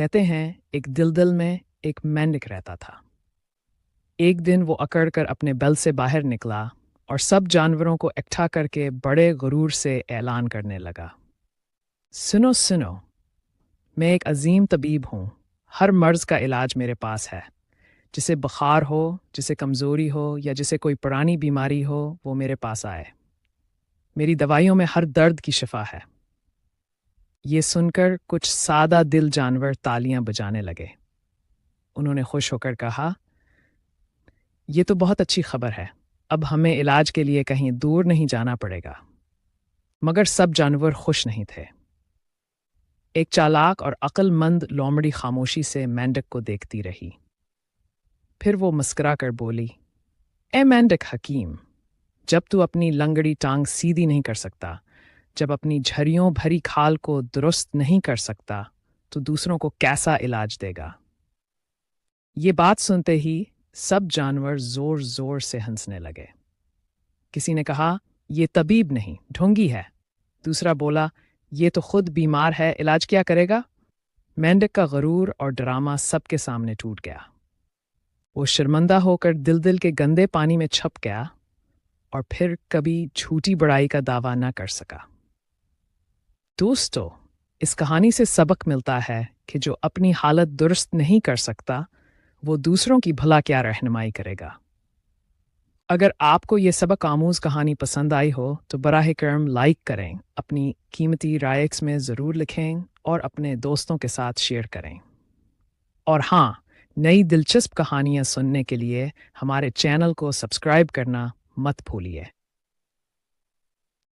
کہتے ہیں ایک دلدل میں ایک مینڈک رہتا تھا۔ ایک دن وہ اکڑ کر اپنے بل سے باہر نکلا اور سب جانوروں کو اکٹھا کر کے بڑے غرور سے اعلان کرنے لگا، سنو سنو، میں ایک عظیم طبیب ہوں، ہر مرض کا علاج میرے پاس ہے۔ جسے بخار ہو، جسے کمزوری ہو یا جسے کوئی پرانی بیماری ہو، وہ میرے پاس آئے۔ میری دوائیوں میں ہر درد کی شفا ہے۔ یہ سن کر کچھ سادہ دل جانور تالیاں بجانے لگے۔ انہوں نے خوش ہو کر کہا، یہ تو بہت اچھی خبر ہے، اب ہمیں علاج کے لیے کہیں دور نہیں جانا پڑے گا۔ مگر سب جانور خوش نہیں تھے۔ ایک چالاک اور عقل مند لومڑی خاموشی سے مینڈک کو دیکھتی رہی۔ پھر وہ مسکرا کر بولی، اے مینڈک حکیم، جب تو اپنی لنگڑی ٹانگ سیدھی نہیں کر سکتا، جب اپنی جھریوں بھری کھال کو درست نہیں کر سکتا، تو دوسروں کو کیسا علاج دے گا؟ یہ بات سنتے ہی سب جانور زور زور سے ہنسنے لگے۔ کسی نے کہا، یہ طبیب نہیں، ڈھونگی ہے۔ دوسرا بولا، یہ تو خود بیمار ہے، علاج کیا کرے گا؟ مینڈک کا غرور اور ڈرامہ سب کے سامنے ٹوٹ گیا۔ وہ شرمندہ ہو کر دل کے گندے پانی میں چھپ گیا اور پھر کبھی جھوٹی بڑائی کا دعویٰ نہ کر سکا۔ دوستو، اس کہانی سے سبق ملتا ہے کہ جو اپنی حالت درست نہیں کر سکتا، وہ دوسروں کی بھلا کیا رہنمائی کرے گا۔ اگر آپ کو یہ سبق آموز کہانی پسند آئی ہو تو براہ کرم لائک کریں، اپنی قیمتی رائے میں ضرور لکھیں اور اپنے دوستوں کے ساتھ شیئر کریں۔ اور ہاں، نئی دلچسپ کہانیاں سننے کے لیے ہمارے چینل کو سبسکرائب کرنا مت بھولیے۔